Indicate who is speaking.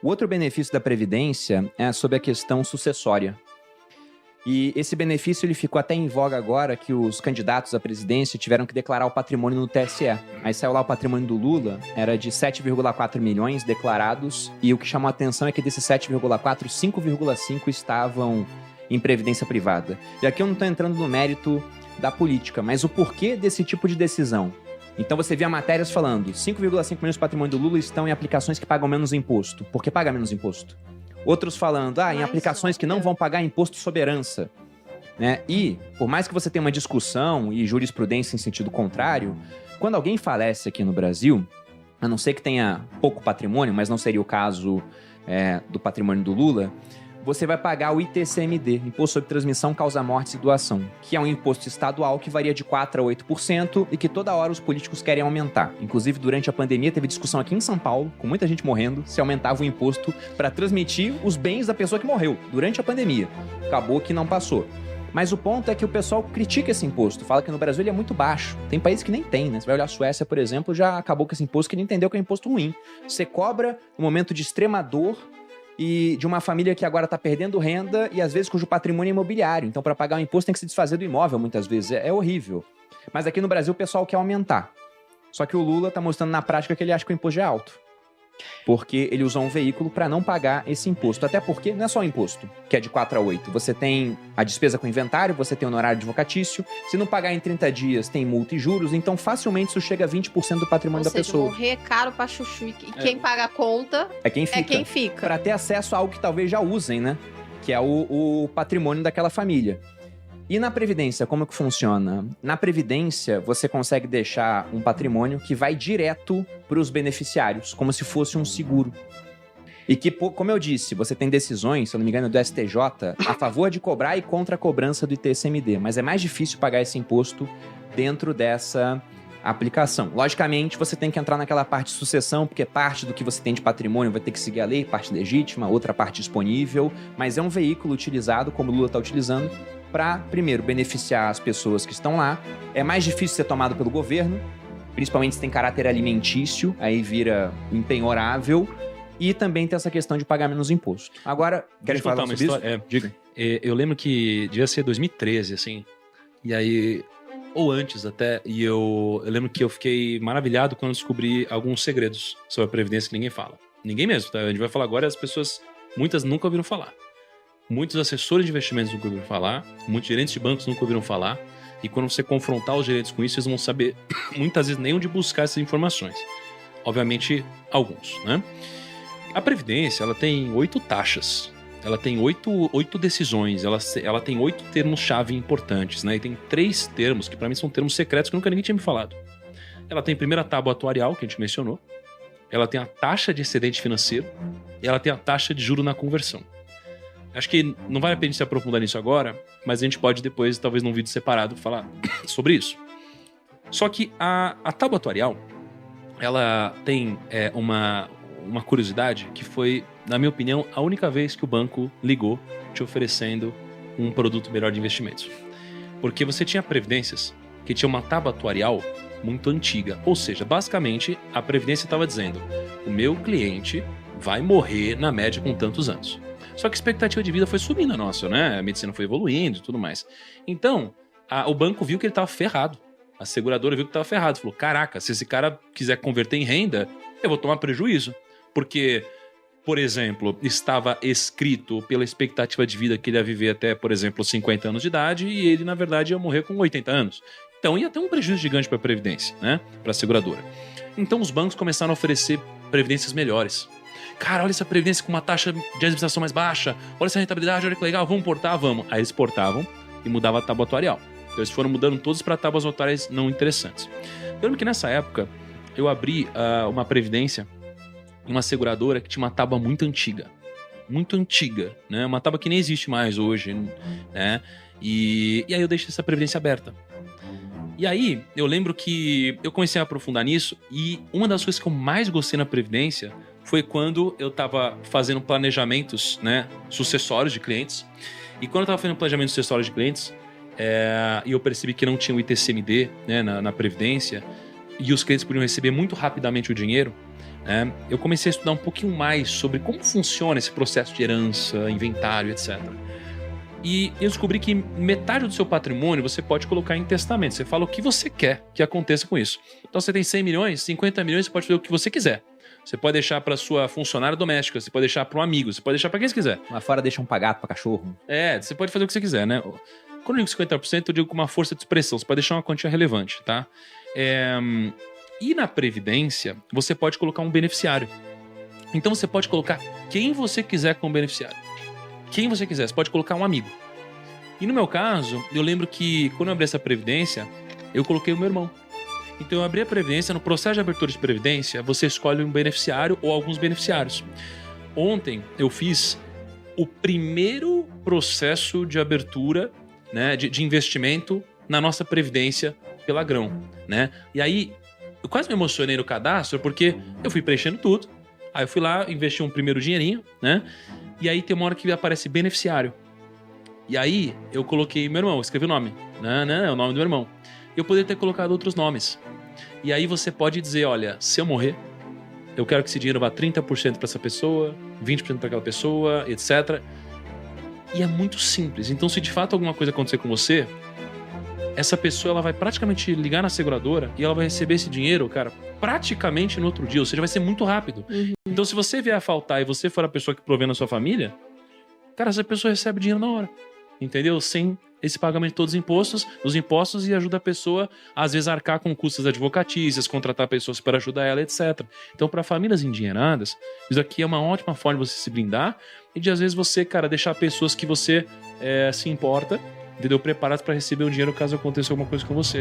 Speaker 1: O outro benefício da Previdência é sobre a questão sucessória. E esse benefício ele ficou até em voga agora que os candidatos à presidência tiveram que declarar o patrimônio no TSE. Aí saiu lá o patrimônio do Lula, era de 7,4 milhões declarados, e o que chamou a atenção é que desses 7,4, 5,5 estavam em previdência privada. E aqui eu não estou entrando no mérito da política, mas o porquê desse tipo de decisão. Então você via matérias falando 5,5 milhões de patrimônio do Lula estão em aplicações que pagam menos imposto. Por que paga menos imposto? Outros falando, em aplicações que não vão pagar imposto sobre herança. Né? E, por mais que você tenha uma discussão e jurisprudência em sentido contrário, quando alguém falece aqui no Brasil, a não ser que tenha pouco patrimônio, mas não seria o caso do patrimônio do Lula, você vai pagar o ITCMD, Imposto sobre Transmissão, Causa Mortes e Doação, que é um imposto estadual que varia de 4% a 8% e que toda hora os políticos querem aumentar. Inclusive, durante a pandemia, teve discussão aqui em São Paulo, com muita gente morrendo, se aumentava o imposto para transmitir os bens da pessoa que morreu durante a pandemia. Acabou que não passou. Mas o ponto é que o pessoal critica esse imposto, fala que no Brasil ele é muito baixo. Tem países que nem tem, né? Você vai olhar a Suécia, por exemplo, já acabou com esse imposto que ele entendeu que é um imposto ruim. Você cobra no momento de extrema dor e de uma família que agora está perdendo renda e às vezes cujo patrimônio é imobiliário. Então, para pagar o imposto tem que se desfazer do imóvel muitas vezes. É horrível. Mas aqui no Brasil o pessoal quer aumentar. Só que o Lula está mostrando na prática que ele acha que o imposto é alto. Porque ele usou um veículo para não pagar esse imposto. Até porque não é só o imposto, que é de 4 a 8. Você tem a despesa com inventário, você tem o honorário advocatício. Se não pagar em 30 dias, tem multa e juros. Então, facilmente, isso chega a 20% do patrimônio da pessoa.
Speaker 2: Ou seja, morrer é caro pra chuchu. E quem paga a conta
Speaker 1: é quem fica. Para ter acesso a algo que talvez já usem, né? Que é o patrimônio daquela família. E na Previdência, como que funciona? Na Previdência, você consegue deixar um patrimônio que vai direto para os beneficiários, como se fosse um seguro. E que, como eu disse, você tem decisões, se eu não me engano, do STJ, a favor de cobrar e contra a cobrança do ITCMD. Mas é mais difícil pagar esse imposto dentro dessa aplicação. Logicamente, você tem que entrar naquela parte de sucessão, porque parte do que você tem de patrimônio vai ter que seguir a lei, parte legítima, outra parte disponível. Mas é um veículo utilizado, como o Lula está utilizando, para, primeiro, beneficiar as pessoas que estão lá. É mais difícil ser tomado pelo governo, principalmente se tem caráter alimentício, aí vira impenhorável. E também tem essa questão de pagar menos imposto. Agora, quer falar sobre isso?
Speaker 3: Diga. Eu lembro que devia ser 2013, assim. E aí, ou antes até, e eu lembro que eu fiquei maravilhado quando descobri alguns segredos sobre a Previdência que ninguém fala. Ninguém mesmo, tá? A gente vai falar agora e as pessoas, muitas nunca ouviram falar. Muitos assessores de investimentos nunca ouviram falar, muitos gerentes de bancos nunca ouviram falar, e quando você confrontar os gerentes com isso, eles vão saber, muitas vezes, nem onde buscar essas informações. Obviamente, alguns, né? A Previdência, ela tem 8 taxas, ela tem 8 decisões, ela tem 8 termos-chave importantes, né? E tem 3 termos, que para mim são termos secretos que nunca ninguém tinha me falado. Ela tem a primeira tábua atuarial, que a gente mencionou, ela tem a taxa de excedente financeiro, e ela tem a taxa de juro na conversão. Acho que não vale a pena se aprofundar nisso agora, mas a gente pode depois, talvez num vídeo separado, falar sobre isso. Só que a tábua atuarial, ela tem uma curiosidade que foi, na minha opinião, a única vez que o banco ligou te oferecendo um produto melhor de investimentos. Porque você tinha previdências que tinham uma tábua atuarial muito antiga. Ou seja, basicamente, a Previdência estava dizendo: o meu cliente vai morrer na média com tantos anos. Só que a expectativa de vida foi subindo a nossa, né? A medicina foi evoluindo e tudo mais. Então, o banco viu que ele estava ferrado. A seguradora viu que estava ferrado. Falou, caraca, se esse cara quiser converter em renda, eu vou tomar prejuízo. Porque, por exemplo, estava escrito pela expectativa de vida que ele ia viver até, por exemplo, 50 anos de idade e ele, na verdade, ia morrer com 80 anos. Então, ia ter um prejuízo gigante para a Previdência, né? Para a seguradora. Então, os bancos começaram a oferecer previdências melhores. Cara, olha essa previdência com uma taxa de administração mais baixa, olha essa rentabilidade, olha que legal, vamos portar, vamos. Aí eles portavam e mudavam a tábua atuarial. Então eles foram mudando todos para tábuas atuariais não interessantes. Eu lembro que nessa época eu abri uma previdência em uma seguradora que tinha uma tábua muito antiga, né? Uma tábua que nem existe mais hoje, né? E aí eu deixei essa previdência aberta. E aí eu lembro que eu comecei a aprofundar nisso e uma das coisas que eu mais gostei na previdência foi quando eu estava fazendo planejamentos, né, sucessórios de clientes. E quando eu estava fazendo planejamentos sucessórios de clientes, e eu percebi que não tinha o ITCMD, né, na Previdência, e os clientes podiam receber muito rapidamente o dinheiro, eu comecei a estudar um pouquinho mais sobre como funciona esse processo de herança, inventário, etc. E eu descobri que metade do seu patrimônio você pode colocar em testamento. Você fala o que você quer que aconteça com isso. Então você tem 100 milhões, 50 milhões, você pode fazer o que você quiser. Você pode deixar para sua funcionária doméstica, você pode deixar para um amigo, você pode deixar para quem você quiser.
Speaker 1: Lá fora deixa um pagato pra cachorro.
Speaker 3: Você pode fazer o que você quiser, né? Quando eu digo 50%, eu digo com uma força de expressão. Você pode deixar uma quantia relevante, tá? E na Previdência, você pode colocar um beneficiário. Então você pode colocar quem você quiser como beneficiário. Quem você quiser, você pode colocar um amigo. E no meu caso, eu lembro que quando eu abri essa Previdência, eu coloquei o meu irmão. Então eu abri a Previdência, no processo de abertura de Previdência, você escolhe um beneficiário ou alguns beneficiários. Ontem eu fiz o primeiro processo de abertura, né, de investimento na nossa Previdência pela Grão, né? E aí, eu quase me emocionei no cadastro, porque eu fui preenchendo tudo. Aí eu fui lá, investi um primeiro dinheirinho, né? E aí tem uma hora que aparece beneficiário. E aí eu coloquei meu irmão, escrevi o nome. Não, é o nome do meu irmão. Eu poderia ter colocado outros nomes. E aí você pode dizer, olha, se eu morrer, eu quero que esse dinheiro vá 30% para essa pessoa, 20% para aquela pessoa, etc. E é muito simples. Então, se de fato alguma coisa acontecer com você, essa pessoa ela vai praticamente ligar na seguradora e ela vai receber esse dinheiro, cara, praticamente no outro dia. Ou seja, vai ser muito rápido. Então, se você vier a faltar e você for a pessoa que provê na sua família, cara, essa pessoa recebe dinheiro na hora. Entendeu? Sem esse pagamento de todos os impostos e ajuda a pessoa, às vezes, a arcar com custos advocatícios, contratar pessoas para ajudar ela, etc. Então, para famílias endinheiradas, isso aqui é uma ótima forma de você se blindar e de, às vezes, você, cara, deixar pessoas que você se importa, entendeu? Preparadas para receber o dinheiro caso aconteça alguma coisa com você.